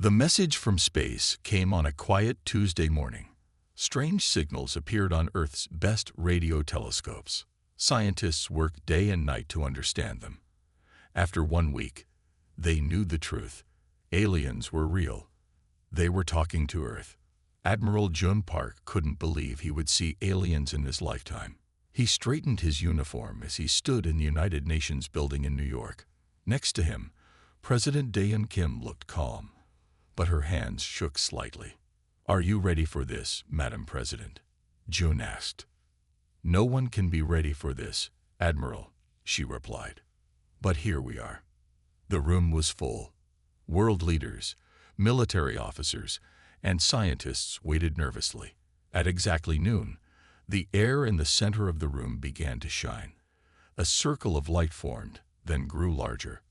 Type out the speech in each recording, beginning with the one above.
The message from space came on a quiet Tuesday morning. Strange signals appeared on Earth's best radio telescopes. Scientists worked day and night to understand them. After 1 week, they knew the truth. Aliens were real. They were talking to Earth. Admiral Jun Park couldn't believe he would see aliens in his lifetime. He straightened his uniform as he stood in the United Nations building in New York. Next to him, President Daeun Kim looked calm, but her hands shook slightly. "Are you ready for this, Madam President?" Jun asked. "No one can be ready for this, Admiral," she replied. "But here we are." The room was full. World leaders, military officers, and scientists waited nervously. At exactly noon, the air in the center of the room began to shine. A circle of light formed, then grew larger.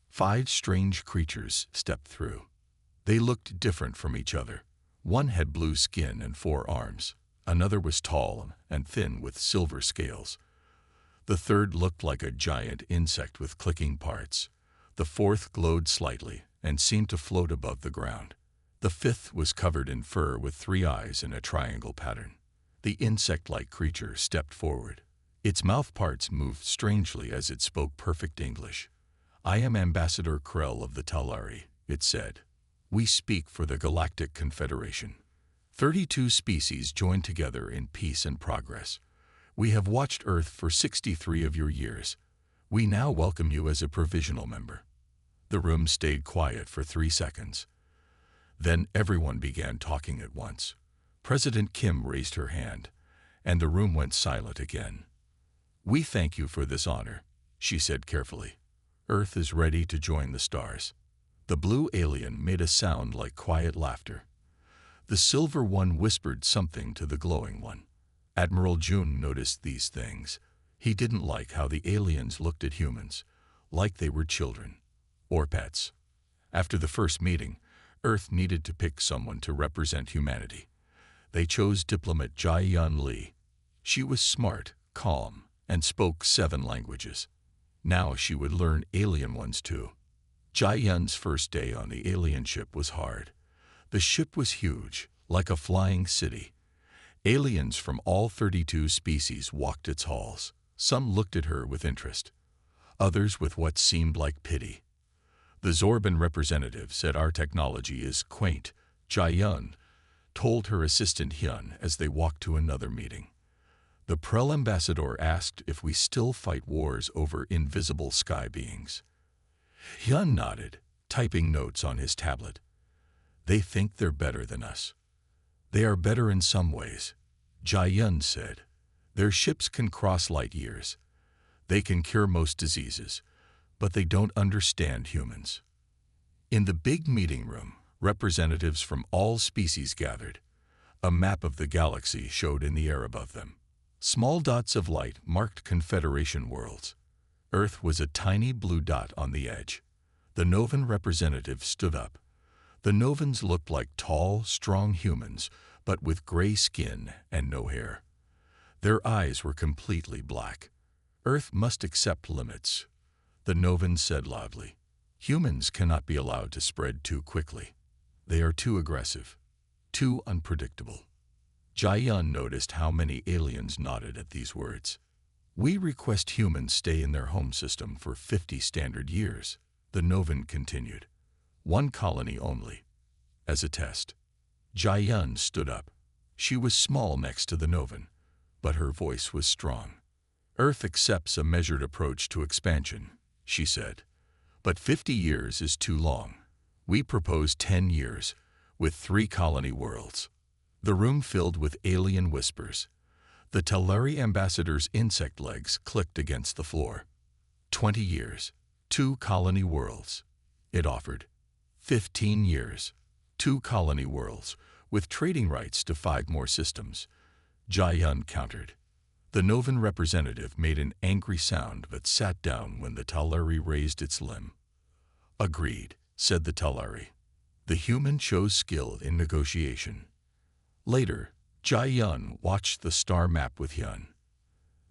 5 strange creatures stepped through. They looked different from each other. One had blue skin and 4 arms. Another was tall and thin with silver scales. The third looked like a giant insect with clicking parts. The fourth glowed slightly and seemed to float above the ground. The fifth was covered in fur with 3 eyes in a triangle pattern. The insect-like creature stepped forward. Its mouth parts moved strangely as it spoke perfect English. "I am Ambassador Krell of the Talari," it said. "We speak for the Galactic Confederation. 32 species joined together in peace and progress. We have watched Earth for 63 of your years. We now welcome you as a provisional member." The room stayed quiet for 3 seconds. Then everyone began talking at once. President Kim raised her hand, and the room went silent again. "We thank you for this honor," she said carefully. "Earth is ready to join the stars." The blue alien made a sound like quiet laughter. The silver one whispered something to the glowing one. Admiral Jun noticed these things. He didn't like how the aliens looked at humans, like they were children or pets. After the first meeting, Earth needed to pick someone to represent humanity. They chose diplomat Jae-Yun Lee. She was smart, calm, and spoke 7 languages. Now she would learn alien ones too. Jae-Yun's first day on the alien ship was hard. The ship was huge, like a flying city. Aliens from all 32 species walked its halls. Some looked at her with interest, others with what seemed like pity. The Zorban representative said our technology is quaint. Jae-Yun told her assistant Hyun as they walked to another meeting. The Prel ambassador asked if we still fight wars over invisible sky beings. Hyun nodded, typing notes on his tablet. "They think they're better than us." "They are better in some ways," Jae-Yun said. "Their ships can cross light years. They can cure most diseases, but they don't understand humans." In the big meeting room, representatives from all species gathered. A map of the galaxy showed in the air above them. Small dots of light marked Confederation worlds. Earth was a tiny blue dot on the edge. The Novan representative stood up. The Novans looked like tall, strong humans, but with gray skin and no hair. Their eyes were completely black. "Earth must accept limits," the Novan said loudly. "Humans cannot be allowed to spread too quickly. They are too aggressive, too unpredictable." Jae-Yun noticed how many aliens nodded at these words. "We request humans stay in their home system for 50 standard years," the Novan continued. "1 colony only. As a test." Jae-Yun stood up. She was small next to the Novan, but her voice was strong. "Earth accepts a measured approach to expansion," she said. "But 50 years is too long. We propose 10 years, with 3 colony worlds." The room filled with alien whispers. The Talari ambassador's insect legs clicked against the floor. 20 years, 2 colony worlds, it offered. 15 years, 2 colony worlds, with trading rights to 5 more systems, Jae-Yun countered. The Novan representative made an angry sound but sat down when the Talari raised its limb. "Agreed," said the Talari. The human chose skill in negotiation. Later, Jae-Yun watched the star map with Hyun.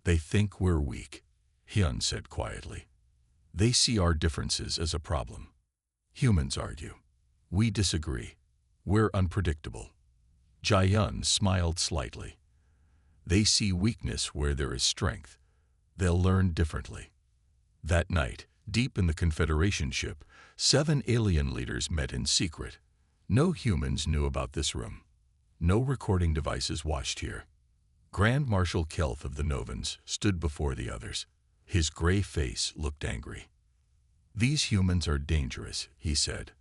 "They think we're weak," Hyun said quietly. "They see our differences as a problem." Humans argue. We disagree. We're unpredictable. Jaeyun smiled slightly. They see weakness where there is strength. They'll learn differently. That night, deep in the Confederation ship, 7 alien leaders met in secret. No humans knew about this room. No recording devices watched here. Grand Marshal Kelth of the Novans stood before the others. His gray face looked angry. "These humans are dangerous," he said.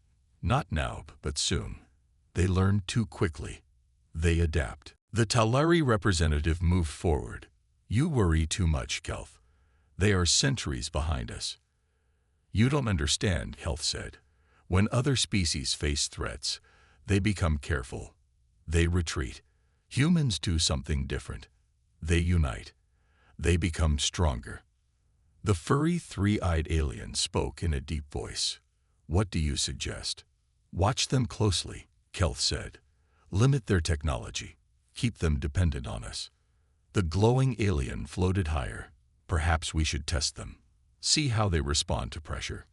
"Not now, but soon. They learn too quickly. They adapt." The Talari representative moved forward. "You worry too much, Kelth. They are centuries behind us." "You don't understand," Kelth said. "When other species face threats, they become careful. They retreat. Humans do something different. They unite. They become stronger." The furry, three-eyed alien spoke in a deep voice. "What do you suggest?" "Watch them closely," Kelth said. "Limit their technology. Keep them dependent on us." The glowing alien floated higher. "Perhaps we should test them. See how they respond to pressure."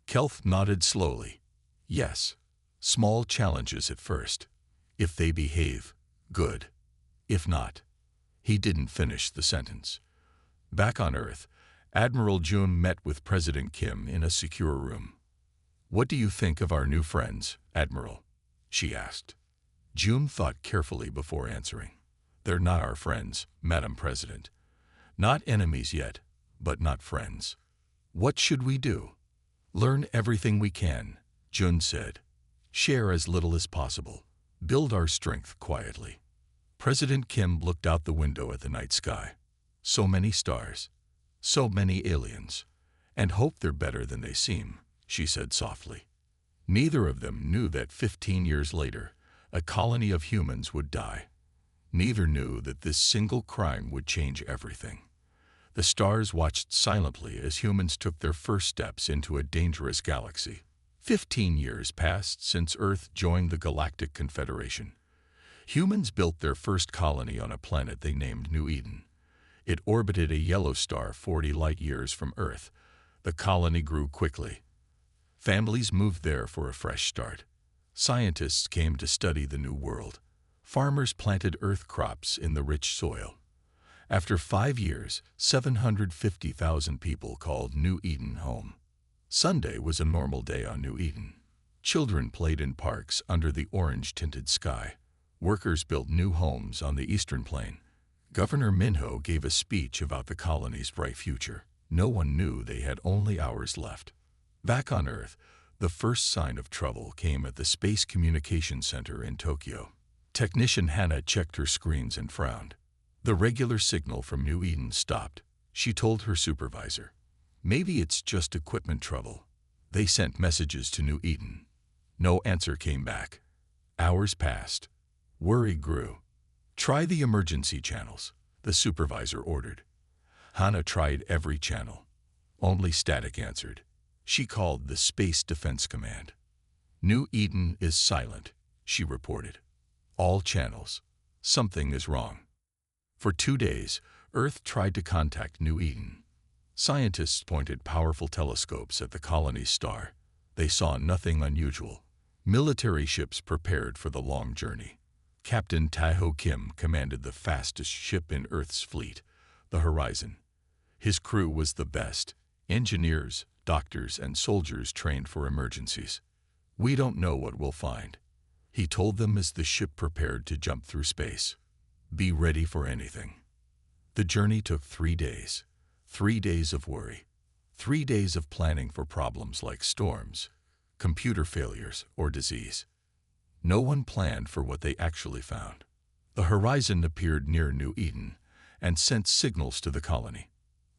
Kelth nodded slowly. "Yes. Small challenges at first. If they behave, good. If not." He didn't finish the sentence. Back on Earth, Admiral Jun met with President Kim in a secure room. "What do you think of our new friends, Admiral?" she asked. Jun thought carefully before answering. "They're not our friends, Madam President. Not enemies yet, but not friends." "What should we do?" "Learn everything we can," Jun said. "Share as little as possible. Build our strength quietly." President Kim looked out the window at the night sky. So many stars. So many aliens. "And hope they're better than they seem," she said softly. Neither of them knew that 15 years later, a colony of humans would die. Neither knew that this single crime would change everything. The stars watched silently as humans took their first steps into a dangerous galaxy. 15 years passed since Earth joined the Galactic Confederation. Humans built their first colony on a planet they named New Eden. It orbited a yellow star 40 light-years from Earth. The colony grew quickly. Families moved there for a fresh start. Scientists came to study the new world. Farmers planted Earth crops in the rich soil. After 5 years, 750,000 people called New Eden home. Sunday was a normal day on New Eden. Children played in parks under the orange-tinted sky. Workers built new homes on the Eastern Plain. Governor Minho gave a speech about the colony's bright future. No one knew they had only hours left. Back on Earth, the first sign of trouble came at the Space Communications Center in Tokyo. Technician Hannah checked her screens and frowned. The regular signal from New Eden stopped. She told her supervisor, "Maybe it's just equipment trouble." They sent messages to New Eden. No answer came back. Hours passed. Worry grew. "Try the emergency channels," the supervisor ordered. Hannah tried every channel. Only static answered. She called the Space Defense Command. "New Eden is silent," she reported. "All channels. Something is wrong." For 2 days, Earth tried to contact New Eden. Scientists pointed powerful telescopes at the colony's star. They saw nothing unusual. Military ships prepared for the long journey. Captain Taeho Kim commanded the fastest ship in Earth's fleet, the Horizon. His crew was the best: engineers, doctors, and soldiers trained for emergencies. "We don't know what we'll find," he told them as the ship prepared to jump through space. "Be ready for anything." The journey took 3 days. 3 days of worry. 3 days of planning for problems like storms, computer failures, or disease. No one planned for what they actually found. The Horizon appeared near New Eden and sent signals to the colony.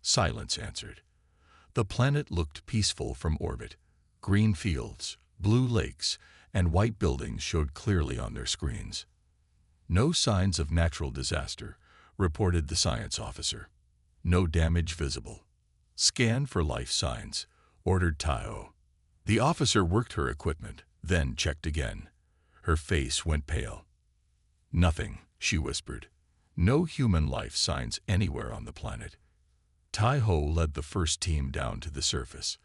Silence answered. The planet looked peaceful from orbit. Green fields, blue lakes, and white buildings showed clearly on their screens. "No signs of natural disaster," reported the science officer. "No damage visible." "Scan for life signs," ordered Taeho. The officer worked her equipment, then checked again. Her face went pale. "Nothing," she whispered. "No human life signs anywhere on the planet." Taeho led the first team down to the surface.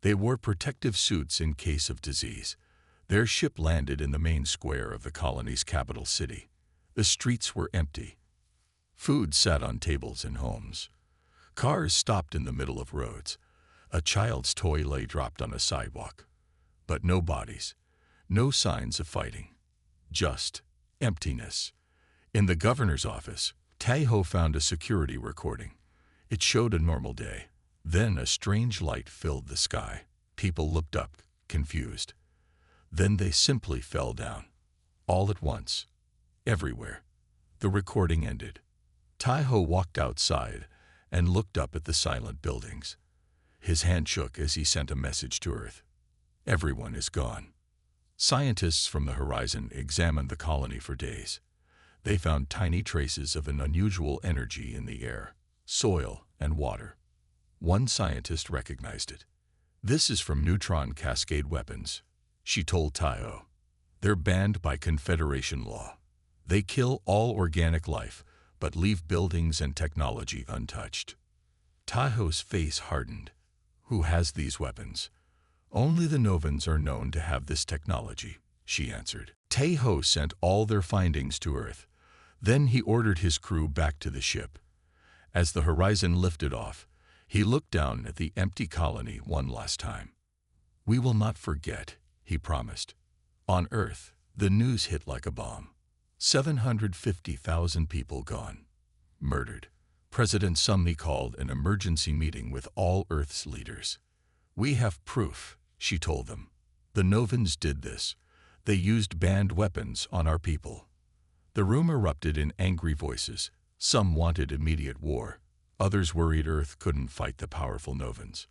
They wore protective suits in case of disease. Their ship landed in the main square of the colony's capital city. The streets were empty. Food sat on tables in homes. Cars stopped in the middle of roads. A child's toy lay dropped on a sidewalk. But no bodies, no signs of fighting. Just emptiness. In the governor's office, Taeho found a security recording. It showed a normal day. Then a strange light filled the sky. People looked up, confused. Then they simply fell down. All at once. Everywhere. The recording ended. Taeho walked outside and looked up at the silent buildings. His hand shook as he sent a message to Earth. Everyone is gone. Scientists from the horizon examined the colony for days. They found tiny traces of an unusual energy in the air, soil, and water. One scientist recognized it. "This is from neutron cascade weapons," she told Taeho. "They're banned by Confederation law. They kill all organic life, but leave buildings and technology untouched." Taeho's face hardened. "Who has these weapons?" "Only the Novans are known to have this technology," she answered. Taeho sent all their findings to Earth. Then he ordered his crew back to the ship. As the horizon lifted off, he looked down at the empty colony one last time. "We will not forget," he promised. On Earth, the news hit like a bomb. 750,000 people gone. Murdered. President Summi called an emergency meeting with all Earth's leaders. "We have proof," she told them. "The Novans did this. They used banned weapons on our people." The room erupted in angry voices. Some wanted immediate war. Others worried Earth couldn't fight the powerful Novans.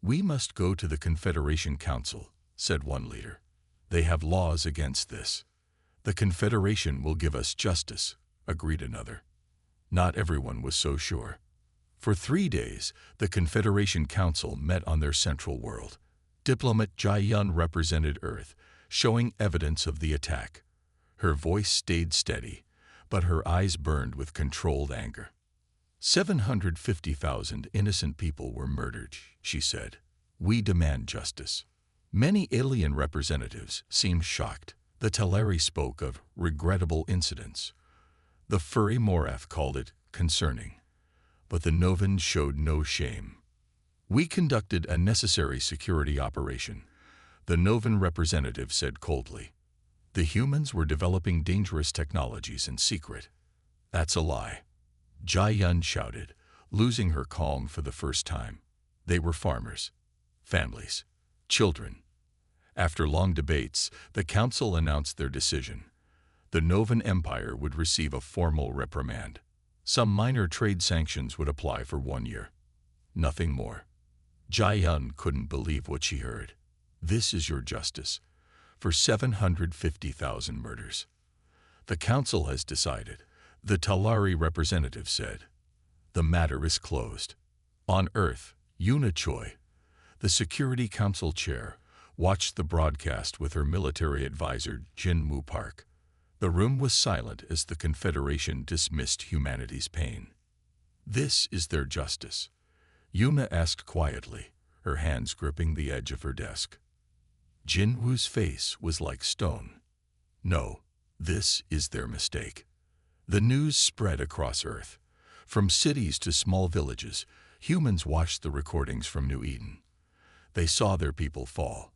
"We must go to the Confederation Council," said one leader. "They have laws against this." "The Confederation will give us justice," agreed another. Not everyone was so sure. For 3 days, the Confederation Council met on their central world. Diplomat Jae-yun represented Earth, showing evidence of the attack. Her voice stayed steady, but her eyes burned with controlled anger. 750,000 innocent people were murdered, she said. "We demand justice." Many alien representatives seemed shocked. The Teleri spoke of regrettable incidents. The furry Morath called it concerning. But the Novans showed no shame. "We conducted a necessary security operation," the Novan representative said coldly. "The humans were developing dangerous technologies in secret." "That's a lie," Jae-yun shouted, losing her calm for the first time. "They were farmers, families, children." After long debates, the council announced their decision. The Novan Empire would receive a formal reprimand. Some minor trade sanctions would apply for 1 year. Nothing more. Jae-yun couldn't believe what she heard. "This is your justice for 750,000 murders." "The council has decided," the Talari representative said. "The matter is closed." On Earth, Yuna Choi, the Security Council chair, watched the broadcast with her military advisor Jin-Moo Park. The room was silent as the Confederation dismissed humanity's pain. "This is their justice," Yuna asked quietly, her hands gripping the edge of her desk. Jin-Woo's face was like stone. "No, this is their mistake." The news spread across Earth. From cities to small villages, humans watched the recordings from New Eden. They saw their people fall.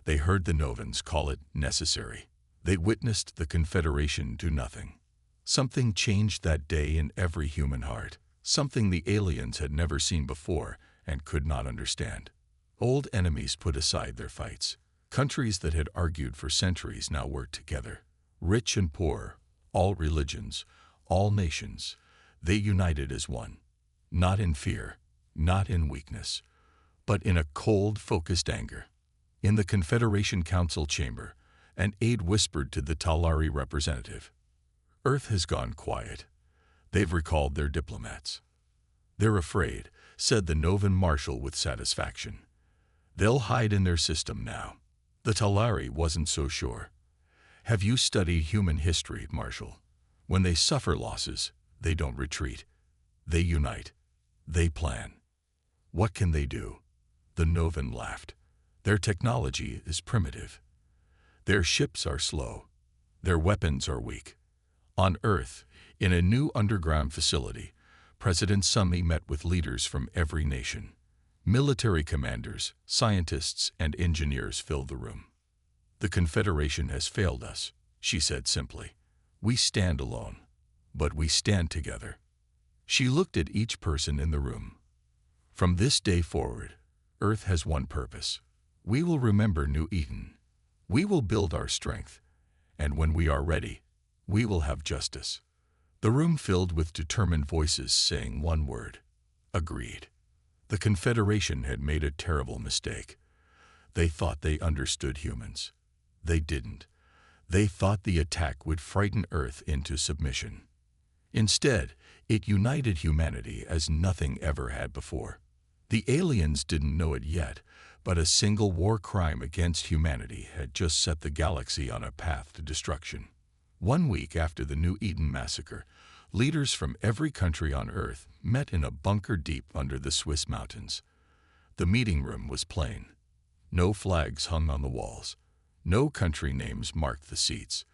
They heard the Novans call it necessary. They witnessed the Confederation do nothing. Something changed that day in every human heart, something the aliens had never seen before and could not understand. Old enemies put aside their fights. Countries that had argued for centuries now worked together. Rich and poor, all religions, all nations, they united as one. Not in fear, not in weakness, but in a cold, focused anger. In the Confederation Council chamber, an aide whispered to the Talari representative, "Earth has gone quiet. They've recalled their diplomats." "They're afraid," said the Novan marshal with satisfaction. "They'll hide in their system now." The Talari wasn't so sure. "Have you studied human history, Marshal? When they suffer losses, they don't retreat. They unite. They plan." "What can they do?" The Novan laughed. "Their technology is primitive. Their ships are slow. Their weapons are weak. On Earth, in a new underground facility, President Sumi met with leaders from every nation. Military commanders, scientists, and engineers filled the room. "The Confederation has failed us," she said simply. "We stand alone, but we stand together." She looked at each person in the room. "From this day forward, Earth has one purpose. We will remember New Eden. We will build our strength, and when we are ready, we will have justice." The room filled with determined voices saying one word: agreed. The Confederation had made a terrible mistake. They thought they understood humans. They didn't. They thought the attack would frighten Earth into submission. Instead, it united humanity as nothing ever had before. The aliens didn't know it yet, but a single war crime against humanity had just set the galaxy on a path to destruction. 1 week after the New Eden massacre, leaders from every country on Earth met in a bunker deep under the Swiss mountains. The meeting room was plain. No flags hung on the walls. No country names marked the seats.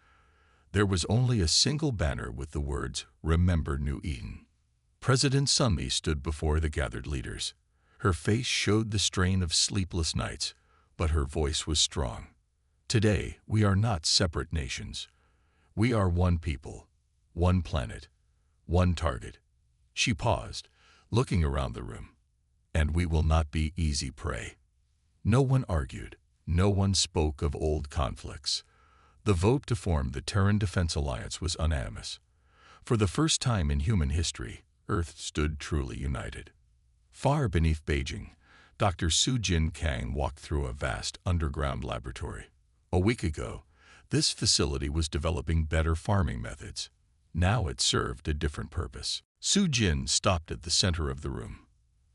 There was only a single banner with the words, "Remember New Eden." President Sumi stood before the gathered leaders. Her face showed the strain of sleepless nights, but her voice was strong. "Today, we are not separate nations. We are one people, one planet, one target." She paused, looking around the room. "And we will not be easy prey." No one argued. No one spoke of old conflicts. The vote to form the Terran Defense Alliance was unanimous. For the first time in human history, Earth stood truly united. Far beneath Beijing, Dr. Su-Jin Kang walked through a vast underground laboratory. A week ago, this facility was developing better farming methods. Now it served a different purpose. Su-Jin stopped at the center of the room.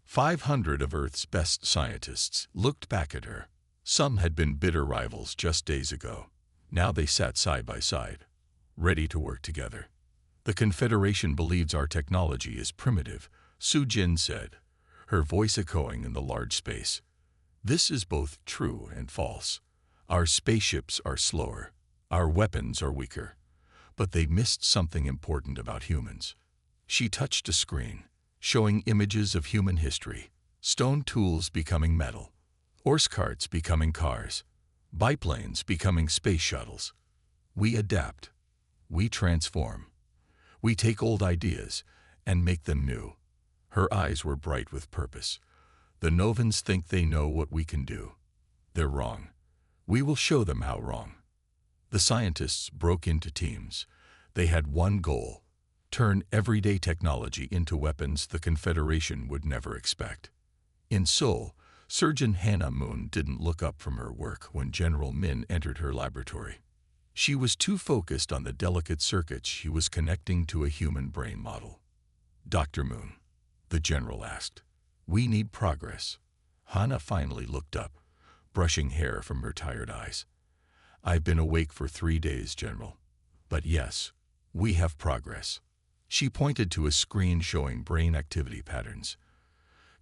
500 of Earth's best scientists looked back at her. Some had been bitter rivals just days ago. Now they sat side by side, ready to work together. "The Confederation believes our technology is primitive," Su-Jin said, her voice echoing in the large space. "This is both true and false. Our spaceships are slower. Our weapons are weaker. But they missed something important about humans." She touched a screen, showing images of human history: stone tools becoming metal, horse carts becoming cars, biplanes becoming space shuttles. "We adapt. We transform. We take old ideas and make them new." Her eyes were bright with purpose. "The Novans think they know what we can do. They're wrong. We will show them how wrong." The scientists broke into teams. They had one goal: turn everyday technology into weapons the Confederation would never expect. In Seoul, Surgeon Hannah Moon didn't look up from her work when General Min entered her laboratory. She was too focused on the delicate circuits she was connecting to a human brain model. "Dr. Moon," the general asked, "we need progress." Hannah finally looked up, brushing hair from her tired eyes. "I've been awake for 3 days, General. But yes, we have progress." She pointed to a screen showing brain activity patterns.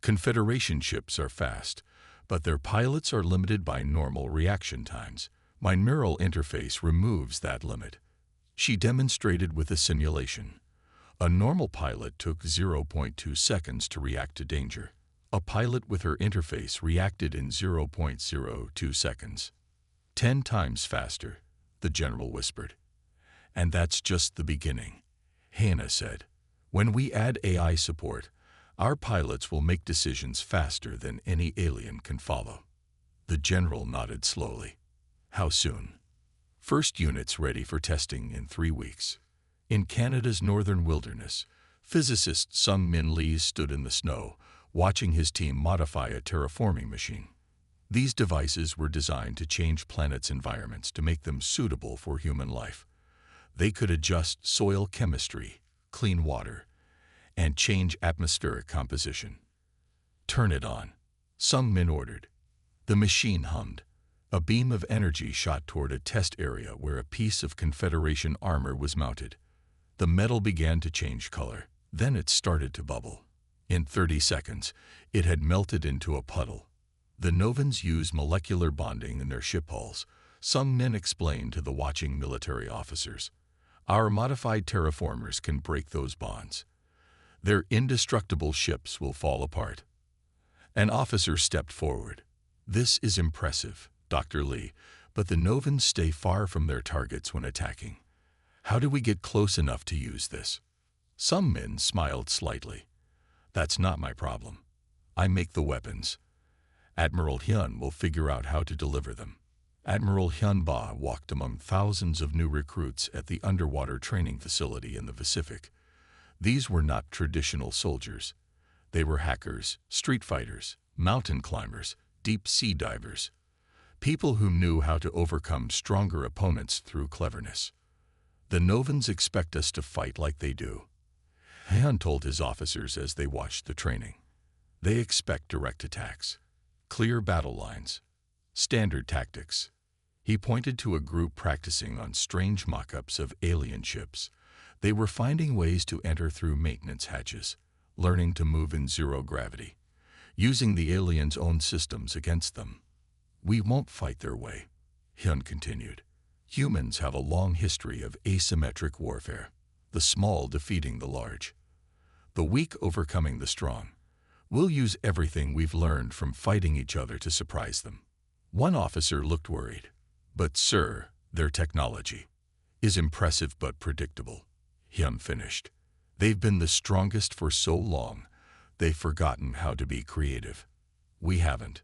"Confederation ships are fast, but their pilots are limited by normal reaction times. My neural interface removes that limit." She demonstrated with a simulation. A normal pilot took 0.2 seconds to react to danger. A pilot with her interface reacted in 0.02 seconds. 10 times faster, the general whispered. "And that's just the beginning," Hannah said. "When we add AI support, our pilots will make decisions faster than any alien can follow." The general nodded slowly. "How soon?" "First units ready for testing in 3 weeks." In Canada's northern wilderness, physicist Sung Min Lee stood in the snow, watching his team modify a terraforming machine. These devices were designed to change planets' environments to make them suitable for human life. They could adjust soil chemistry, clean water, and change atmospheric composition. "Turn it on," Sung Min ordered. The machine hummed. A beam of energy shot toward a test area where a piece of Confederation armor was mounted. The metal began to change color. Then it started to bubble. In 30 seconds, it had melted into a puddle. The Novans used molecular bonding in their ship hulls, Some men explained to the watching military officers. Our modified terraformers can break those bonds. Their indestructible ships will fall apart. An officer stepped forward. This is impressive, Dr. Lee, but the Novans stay far from their targets when attacking. How do we get close enough to use this? Some men smiled slightly. That's not my problem. I make the weapons. Admiral Hyun will figure out how to deliver them. Admiral Hyun Ba walked among thousands of new recruits at the underwater training facility in the Pacific. These were not traditional soldiers. They were hackers, street fighters, mountain climbers, deep-sea divers. People who knew how to overcome stronger opponents through cleverness. The Novans expect us to fight like they do. Hyun told his officers as they watched the training. They expect direct attacks, clear battle lines, standard tactics. He pointed to a group practicing on strange mock-ups of alien ships. They were finding ways to enter through maintenance hatches, learning to move in zero gravity, using the aliens' own systems against them. We won't fight their way, Hyun continued. Humans have a long history of asymmetric warfare, the small defeating the large, the weak overcoming the strong. We'll use everything we've learned from fighting each other to surprise them. One officer looked worried. But, sir, their technology is impressive but predictable, Hyun finished. They've been the strongest for so long, they've forgotten how to be creative. We haven't.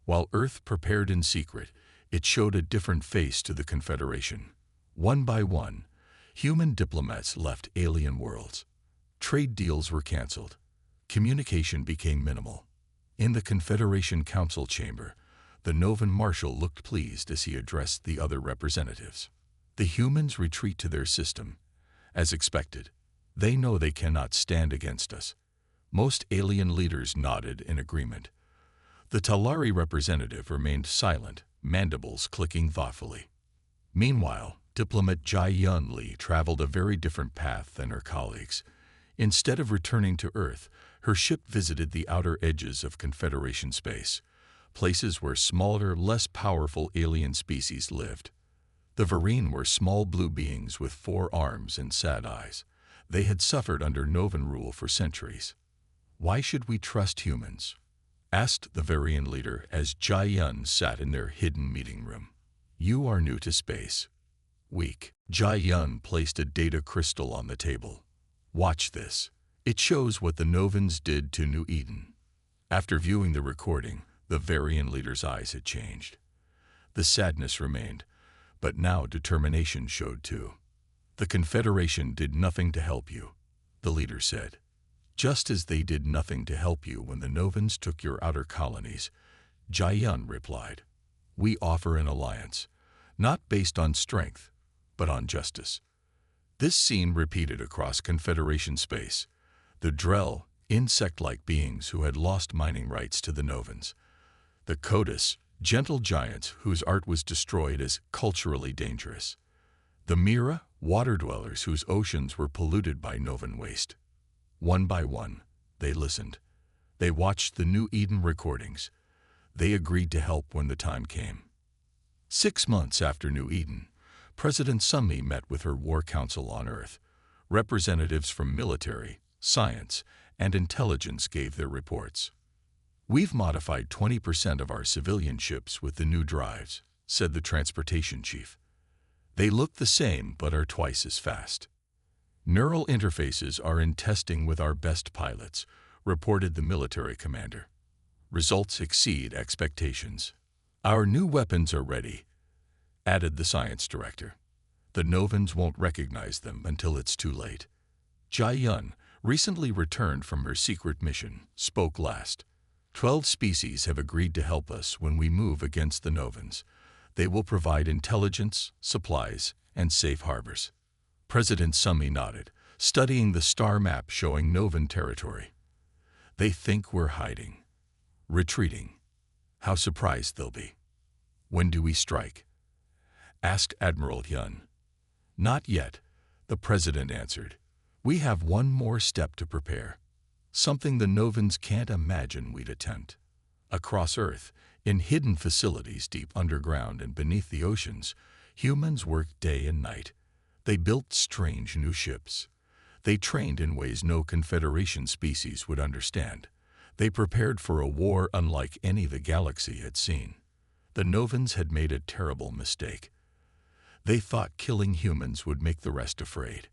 While Earth prepared in secret, it showed a different face to the Confederation. One by one, human diplomats left alien worlds. Trade deals were canceled. Communication became minimal. In the Confederation Council chamber, the Novan Marshal looked pleased as he addressed the other representatives. The humans retreat to their system. As expected, they know they cannot stand against us. Most alien leaders nodded in agreement. The Talari representative remained silent, mandibles clicking thoughtfully. Meanwhile, diplomat Jai Yun Lee traveled a very different path than her colleagues. Instead of returning to Earth, her ship visited the outer edges of Confederation space, places where smaller, less powerful alien species lived. The Varine were small blue beings with 4 arms and sad eyes. They had suffered under Novan rule for centuries. Why should we trust humans? Asked the Varian leader as Jai Yun sat in their hidden meeting room. You are new to space. Weak. Jai Yun placed a data crystal on the table. Watch this. It shows what the Novans did to New Eden. After viewing the recording, the Varian leader's eyes had changed. The sadness remained, but now determination showed too. The Confederation did nothing to help you, the leader said. Just as they did nothing to help you when the Novans took your outer colonies, Jai Yun replied. We offer an alliance, not based on strength, but on justice. This scene repeated across Confederation space. The Drell, insect-like beings who had lost mining rights to the Novans. The Kodas, gentle giants whose art was destroyed as culturally dangerous. The Mira, water-dwellers whose oceans were polluted by Novan waste. One by one, they listened. They watched the New Eden recordings. They agreed to help when the time came. 6 months after New Eden, President Sumi met with her War Council on Earth. Representatives from military, science, and intelligence gave their reports. We've modified 20% of our civilian ships with the new drives, said the transportation chief. They look the same but are twice as fast. Neural interfaces are in testing with our best pilots, reported the military commander. Results exceed expectations. Our new weapons are ready, added the science director. The Novans won't recognize them until it's too late. Jai Yun, recently returned from her secret mission, spoke last. 12 species have agreed to help us when we move against the Novans. They will provide intelligence, supplies, and safe harbors. President Sumi nodded, studying the star map showing Novan territory. They think we're hiding, retreating. How surprised they'll be. When do we strike? Asked Admiral Hyun. Not yet, the president answered. We have one more step to prepare. Something the Novans can't imagine we'd attempt. Across Earth, In hidden facilities deep underground and beneath the oceans, humans worked day and night. They built strange new ships. They trained in ways no Confederation species would understand. They prepared for a war unlike any the galaxy had seen. The Novans had made a terrible mistake. They thought killing humans would make the rest afraid.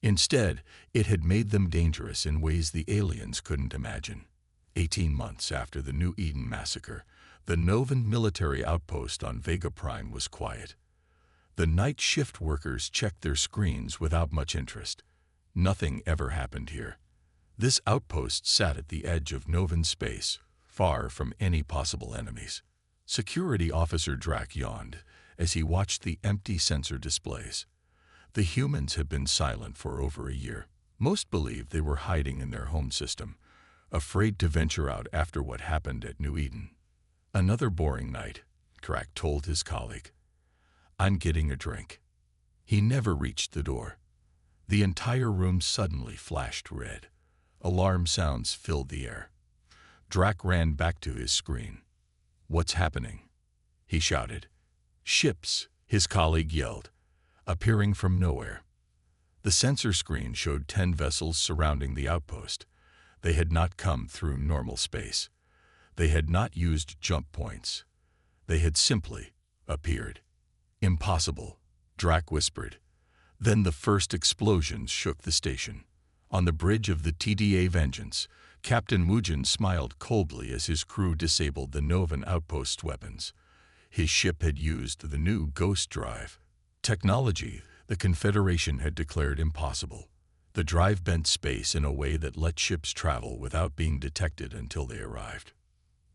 Instead, it had made them dangerous in ways the aliens couldn't imagine. 18 months after the New Eden massacre, the Novan military outpost on Vega Prime was quiet. The night shift workers checked their screens without much interest. Nothing ever happened here. This outpost sat at the edge of Novan space, far from any possible enemies. Security Officer Drac yawned as he watched the empty sensor displays. The humans had been silent for over a year. Most believed they were hiding in their home system, afraid to venture out after what happened at New Eden. Another boring night, Drac told his colleague. I'm getting a drink. He never reached the door. The entire room suddenly flashed red. Alarm sounds filled the air. Drac ran back to his screen. What's happening? He shouted. Ships, his colleague yelled, appearing from nowhere. The sensor screen showed 10 vessels surrounding the outpost. They had not come through normal space. They had not used jump points. They had simply appeared. Impossible, Drac whispered. Then the first explosions shook the station. On the bridge of the TDA Vengeance, Captain Mugen smiled coldly as his crew disabled the Novan outpost's weapons. His ship had used the new Ghost Drive. Technology the Confederation had declared impossible. The drive bent space in a way that let ships travel without being detected until they arrived.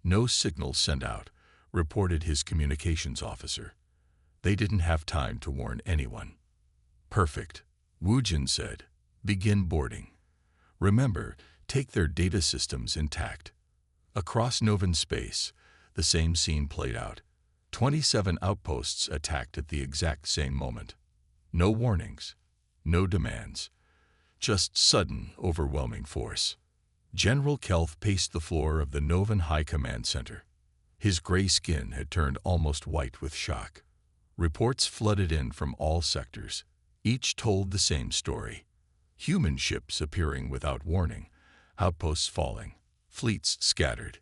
No signal sent out, reported his communications officer. They didn't have time to warn anyone. Perfect, Mugen said. Begin boarding. Remember, take their data systems intact. Across Novan space, the same scene played out. 27 outposts attacked at the exact same moment. No warnings, no demands, just sudden, overwhelming force. General Kelth paced the floor of the Novan High Command Center. His gray skin had turned almost white with shock. Reports flooded in from all sectors. Each told the same story. Human ships appearing without warning, outposts falling, fleets scattered.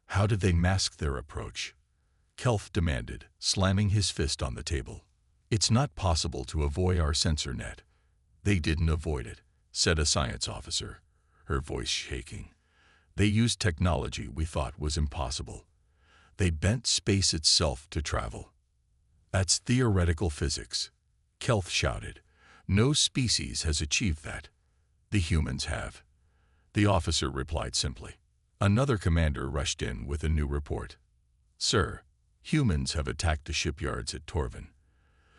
How did they mask their approach? Kelth demanded, slamming his fist on the table. It's not possible to avoid our sensor net. They didn't avoid it, said a science officer, her voice shaking. They used technology we thought was impossible. They bent space itself to travel. That's theoretical physics, Kelth shouted. No species has achieved that. The humans have. The officer replied simply. Another commander rushed in with a new report. Sir, humans have attacked the shipyards at Torvin.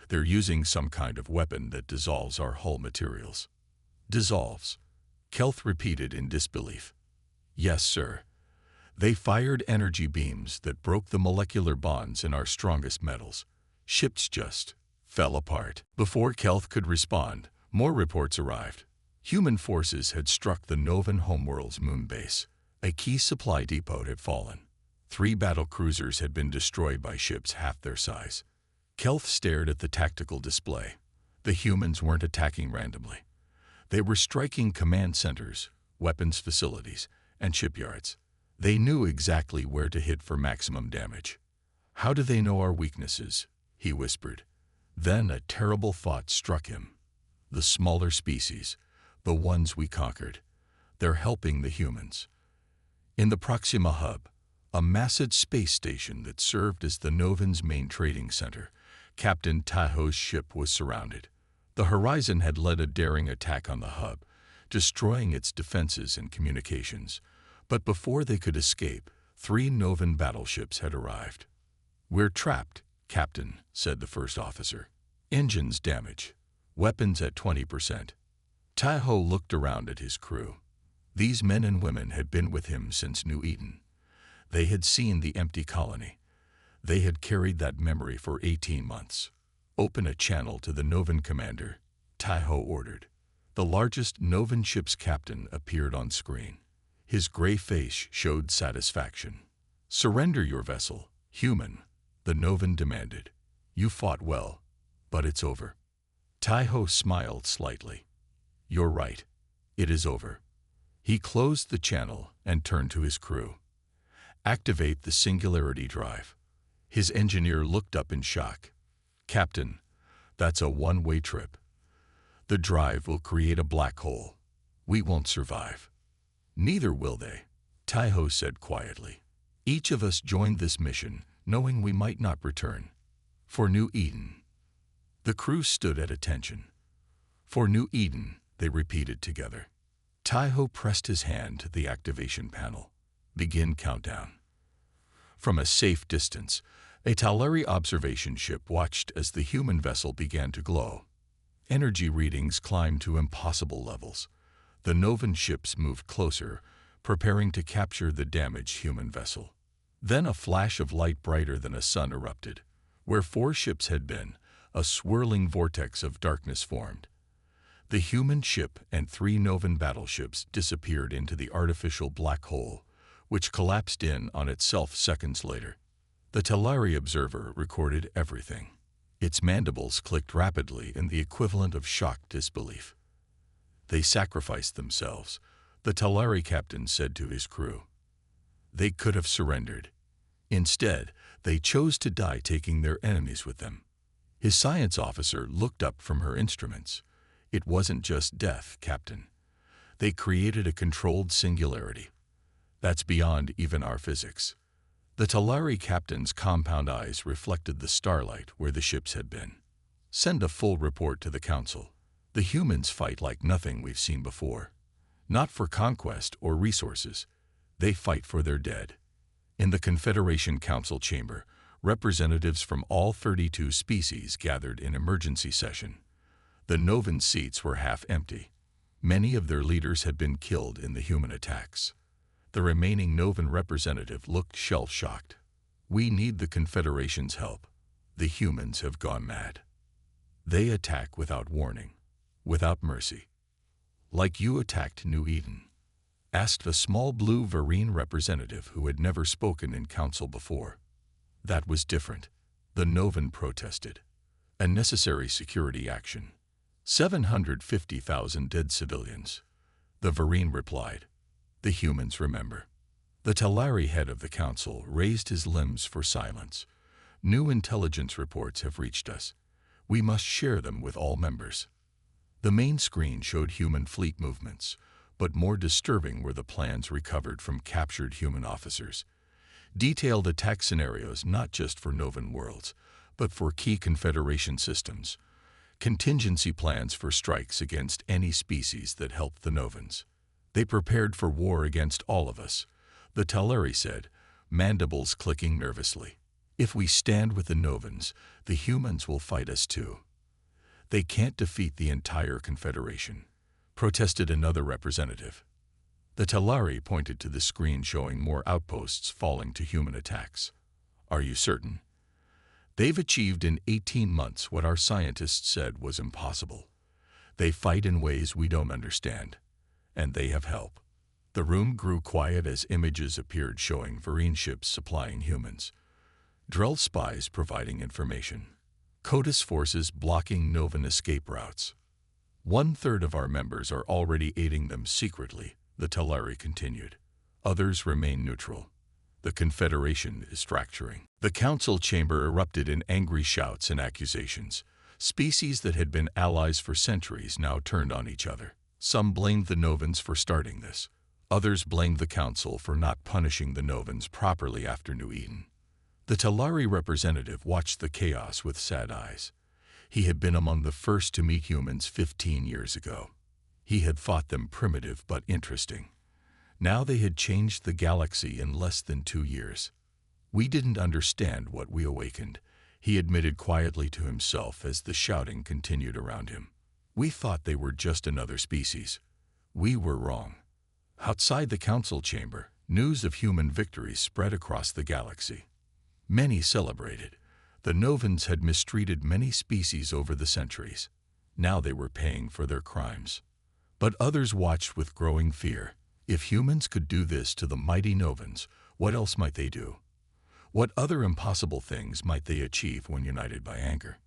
They're using some kind of weapon that dissolves our hull materials. Dissolves, Kelth repeated in disbelief. Yes, sir. They fired energy beams that broke the molecular bonds in our strongest metals. Ships just fell apart. Before Kelth could respond, more reports arrived. Human forces had struck the Novan homeworld's moon base. A key supply depot had fallen. 3 battle cruisers had been destroyed by ships half their size. Kelth stared at the tactical display. The humans weren't attacking randomly. They were striking command centers, weapons facilities, and shipyards. They knew exactly where to hit for maximum damage. How do they know our weaknesses? He whispered. Then a terrible thought struck him. The smaller species, the ones we conquered, they're helping the humans. In the Proxima hub, a massive space station that served as the Novan's main trading center, Captain Tahoe's ship was surrounded. The Horizon had led a daring attack on the hub, destroying its defenses and communications. But before they could escape, 3 Novan battleships had arrived. We're trapped, Captain, said the first officer. Engines damaged, weapons at 20%. Tahoe looked around at his crew. These men and women had been with him since New Eden. They had seen the empty colony. They had carried that memory for 18 months. Open a channel to the Novan commander, Tahoe ordered. The largest Novan ship's captain appeared on screen. His gray face showed satisfaction. Surrender your vessel, Human, the Novan demanded. You fought well, but it's over. Taiho smiled slightly. You're right. It is over. He closed the channel and turned to his crew. Activate the singularity drive. His engineer looked up in shock. Captain, that's a one-way trip. The drive will create a black hole. We won't survive. Neither will they, Taiho said quietly. Each of us joined this mission knowing we might not return. For New Eden. The crew stood at attention. For New Eden, they repeated together. Taiho pressed his hand to the activation panel. Begin countdown. From a safe distance, a Talari observation ship watched as the human vessel began to glow. Energy readings climbed to impossible levels. The Novan ships moved closer, preparing to capture the damaged human vessel. Then a flash of light brighter than a sun erupted. Where 4 ships had been, a swirling vortex of darkness formed. The human ship and 3 Novan battleships disappeared into the artificial black hole, which collapsed in on itself seconds later. The Talari observer recorded everything. Its mandibles clicked rapidly in the equivalent of shocked disbelief. They sacrificed themselves, the Talari captain said to his crew. They could have surrendered. Instead, they chose to die taking their enemies with them. His science officer looked up from her instruments. It wasn't just death, Captain. They created a controlled singularity. That's beyond even our physics. The Talari captain's compound eyes reflected the starlight where the ships had been. Send a full report to the council. The humans fight like nothing we've seen before. Not for conquest or resources. They fight for their dead. In the Confederation Council chamber, representatives from all 32 species gathered in emergency session. The Novan seats were half empty. Many of their leaders had been killed in the human attacks. The remaining Novan representative looked shell-shocked. We need the Confederation's help. The humans have gone mad. They attack without warning, without mercy. Like you attacked New Eden, asked a small blue Vereen representative who had never spoken in council before. That was different. The Novan protested. A necessary security action. 750,000 dead civilians. The Vereen replied. The humans remember. The Talari head of the council raised his limbs for silence. New intelligence reports have reached us. We must share them with all members. The main screen showed human fleet movements, but more disturbing were the plans recovered from captured human officers. Detailed attack scenarios not just for Novan worlds, but for key Confederation systems. Contingency plans for strikes against any species that helped the Novans. They prepared for war against all of us, the Talari said, mandibles clicking nervously. If we stand with the Novans, the humans will fight us too. They can't defeat the entire Confederation, protested another representative. The Talari pointed to the screen showing more outposts falling to human attacks. Are you certain? They've achieved in 18 months what our scientists said was impossible. They fight in ways we don't understand. And they have help. The room grew quiet as images appeared showing Vereen ships supplying humans. Drell spies providing information. CODIS forces blocking Novan escape routes. 1/3 of our members are already aiding them secretly, the Talari continued. Others remain neutral. The Confederation is fracturing. The council chamber erupted in angry shouts and accusations. Species that had been allies for centuries now turned on each other. Some blamed the Novans for starting this. Others blamed the council for not punishing the Novans properly after New Eden. The Talari representative watched the chaos with sad eyes. He had been among the first to meet humans 15 years ago. He had thought them primitive but interesting. Now they had changed the galaxy in less than 2 years. We didn't understand what we awakened, he admitted quietly to himself as the shouting continued around him. We thought they were just another species. We were wrong. Outside the council chamber, news of human victories spread across the galaxy. Many celebrated. The Novans had mistreated many species over the centuries. Now they were paying for their crimes. But others watched with growing fear. If humans could do this to the mighty Novans, what else might they do? What other impossible things might they achieve when united by anger?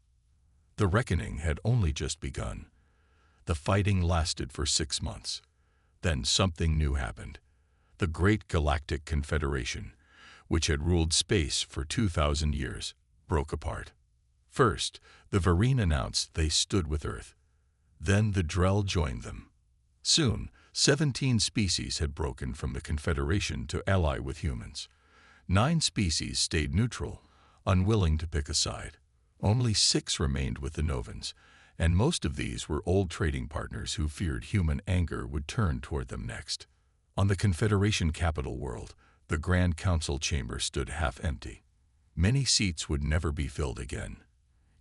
The reckoning had only just begun. The fighting lasted for 6 months. Then something new happened. The Great Galactic Confederation, which had ruled space for 2,000 years, broke apart. First, the Varine announced they stood with Earth. Then the Drell joined them. Soon, 17 species had broken from the Confederation to ally with humans. 9 species stayed neutral, unwilling to pick a side. Only 6 remained with the Novans, and most of these were old trading partners who feared human anger would turn toward them next. On the Confederation capital world, the Grand Council chamber stood half empty. Many seats would never be filled again.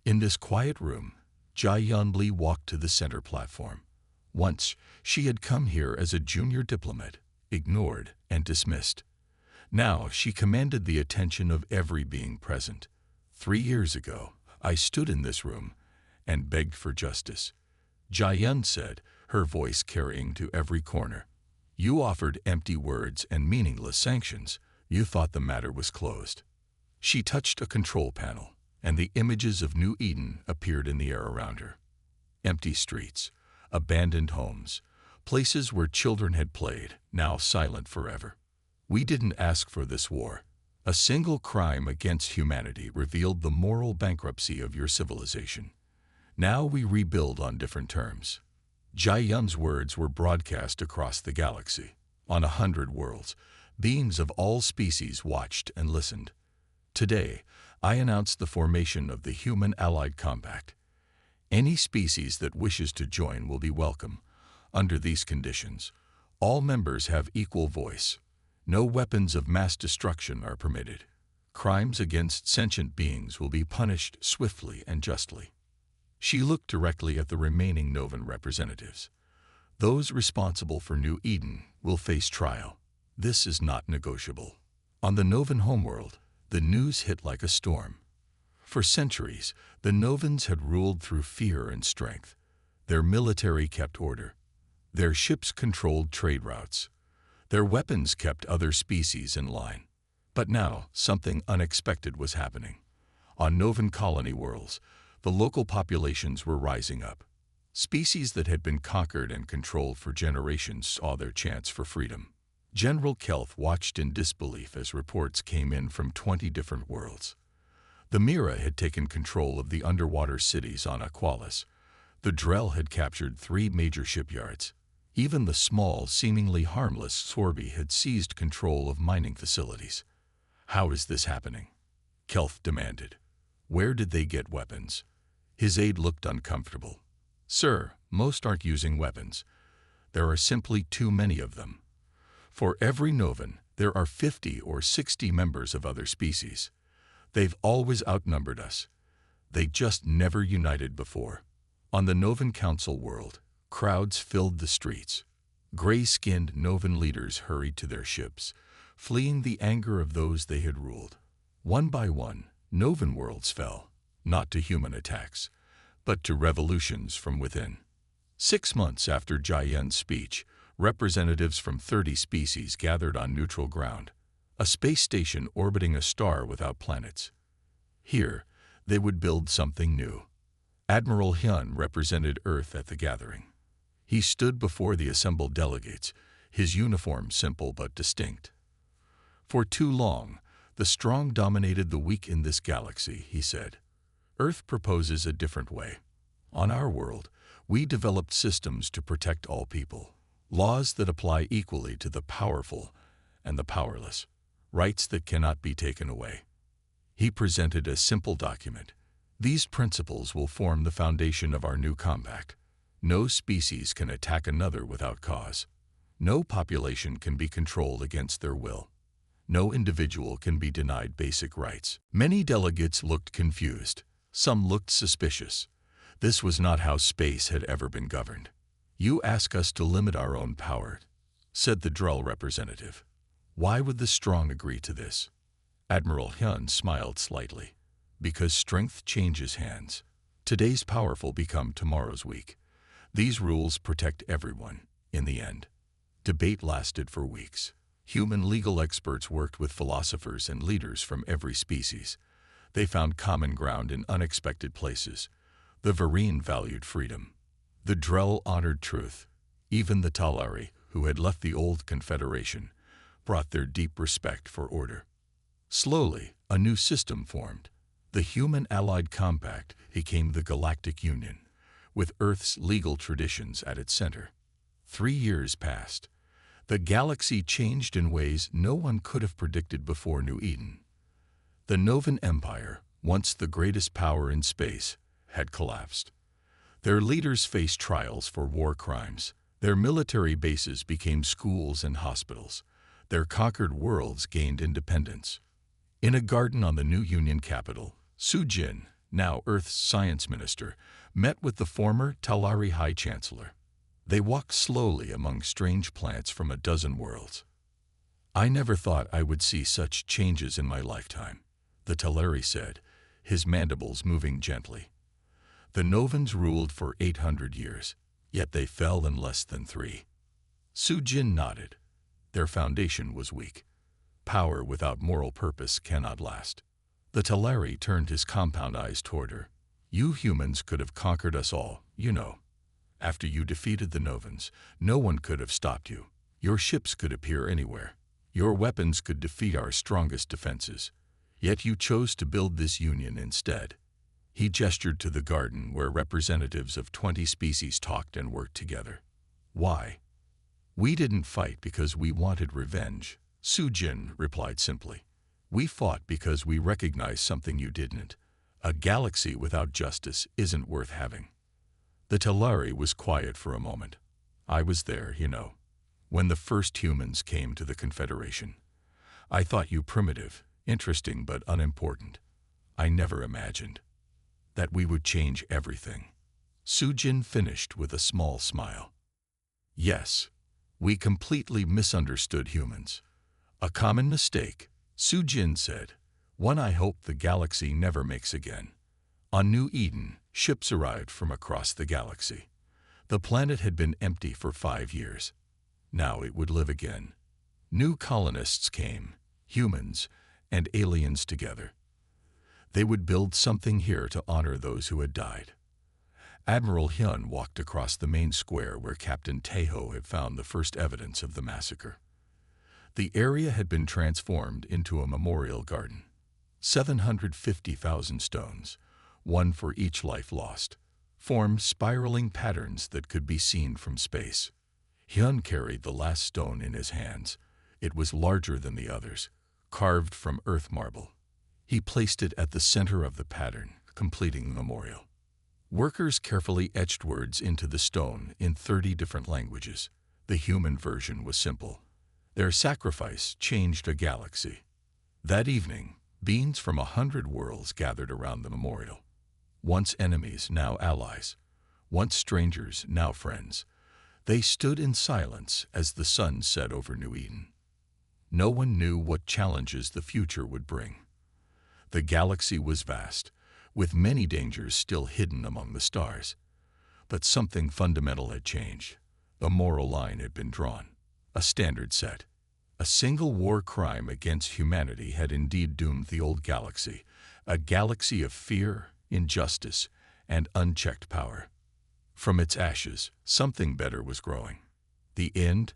In this quiet room, Jai Yunli walked to the center platform. Once, she had come here as a junior diplomat, ignored and dismissed. Now she commanded the attention of every being present. 3 years ago, I stood in this room and begged for justice. Jai Yun said, her voice carrying to every corner. You offered empty words and meaningless sanctions. You thought the matter was closed. She touched a control panel, and the images of New Eden appeared in the air around her. Empty streets, abandoned homes, places where children had played, now silent forever. We didn't ask for this war. A single crime against humanity revealed the moral bankruptcy of your civilization. Now we rebuild on different terms. Jai Yun's words were broadcast across the galaxy. On 100 worlds, beings of all species watched and listened. Today, I announce the formation of the Human Allied Compact. Any species that wishes to join will be welcome. Under these conditions, all members have equal voice. No weapons of mass destruction are permitted. Crimes against sentient beings will be punished swiftly and justly. She looked directly at the remaining Novan representatives. Those responsible for New Eden will face trial. This is not negotiable. On the Novan homeworld, the news hit like a storm. For centuries, the Novans had ruled through fear and strength. Their military kept order. Their ships controlled trade routes. Their weapons kept other species in line. But now, something unexpected was happening. On Novan colony worlds, the local populations were rising up. Species that had been conquered and controlled for generations saw their chance for freedom. General Kelth watched in disbelief as reports came in from 20 different worlds. The Mira had taken control of the underwater cities on Aqualis. The Drell had captured 3 major shipyards. Even the small, seemingly harmless Sorby had seized control of mining facilities. How is this happening? Kelth demanded. Where did they get weapons? His aide looked uncomfortable. Sir, most aren't using weapons. There are simply too many of them. For every Novan, there are 50 or 60 members of other species. They've always outnumbered us. They just never united before. On the Novan Council world, crowds filled the streets. Gray-skinned Novan leaders hurried to their ships, fleeing the anger of those they had ruled. One by one, Novan worlds fell, not to human attacks, but to revolutions from within. 6 months after Jai Yun's speech, representatives from 30 species gathered on neutral ground, a space station orbiting a star without planets. Here, they would build something new. Admiral Hyun represented Earth at the gathering. He stood before the assembled delegates, his uniform simple but distinct. For too long, the strong dominated the weak in this galaxy, he said. Earth proposes a different way. On our world, we developed systems to protect all people, laws that apply equally to the powerful and the powerless, rights that cannot be taken away. He presented a simple document. These principles will form the foundation of our new compact. No species can attack another without cause. No population can be controlled against their will. No individual can be denied basic rights. Many delegates looked confused. Some looked suspicious. This was not how space had ever been governed. You ask us to limit our own power, said the Drell representative. Why would the strong agree to this? Admiral Hyun smiled slightly. Because strength changes hands. Today's powerful become tomorrow's weak. These rules protect everyone, in the end. Debate lasted for weeks. Human legal experts worked with philosophers and leaders from every species. They found common ground in unexpected places. The Varine valued freedom. The Drell honored truth. Even the Talari, who had left the old Confederation, brought their deep respect for order. Slowly, a new system formed. The Human Allied Compact became the Galactic Union, with Earth's legal traditions at its center. 3 years passed. The galaxy changed in ways no one could have predicted before New Eden. The Novan Empire, once the greatest power in space, had collapsed. Their leaders faced trials for war crimes. Their military bases became schools and hospitals. Their conquered worlds gained independence. In a garden on the new Union capital, Su-Jin, now Earth's science minister, met with the former Talari High Chancellor. They walked slowly among strange plants from a dozen worlds. "I never thought I would see such changes in my lifetime," the Talari said, his mandibles moving gently. The Novans ruled for 800 years, yet they fell in less than 3. Su-Jin nodded. Their foundation was weak. Power without moral purpose cannot last. The Talari turned his compound eyes toward her. "You humans could have conquered us all, you know. After you defeated the Novans, no one could have stopped you. Your ships could appear anywhere. Your weapons could defeat our strongest defenses. Yet you chose to build this union instead." He gestured to the garden where representatives of 20 species talked and worked together. "Why?" "We didn't fight because we wanted revenge," Su-Jin replied simply. "We fought because we recognized something you didn't. A galaxy without justice isn't worth having." The Talari was quiet for a moment. "I was there, you know, when the first humans came to the Confederation. I thought you primitive, interesting but unimportant. I never imagined that we would change everything." Su-Jin finished with a small smile. "Yes, we completely misunderstood humans. A common mistake," Su-Jin said, "one I hope the galaxy never makes again." On New Eden, ships arrived from across the galaxy. The planet had been empty for 5 years. Now it would live again. New colonists came, humans and aliens together. They would build something here to honor those who had died. Admiral Hyun walked across the main square where Captain Taeho had found the first evidence of the massacre. The area had been transformed into a memorial garden. 750,000 stones, one for each life lost, formed spiraling patterns that could be seen from space. Hyun carried the last stone in his hands. It was larger than the others, carved from earth marble. He placed it at the center of the pattern, completing the memorial. Workers carefully etched words into the stone in 30 different languages. The human version was simple. Their sacrifice changed a galaxy. That evening, beings from 100 worlds gathered around the memorial. Once enemies, now allies. Once strangers, now friends. They stood in silence as the sun set over New Eden. No one knew what challenges the future would bring. The galaxy was vast, with many dangers still hidden among the stars. But something fundamental had changed. A moral line had been drawn, a standard set. A single war crime against humanity had indeed doomed the old galaxy, a galaxy of fear, injustice, and unchecked power. From its ashes, something better was growing. The end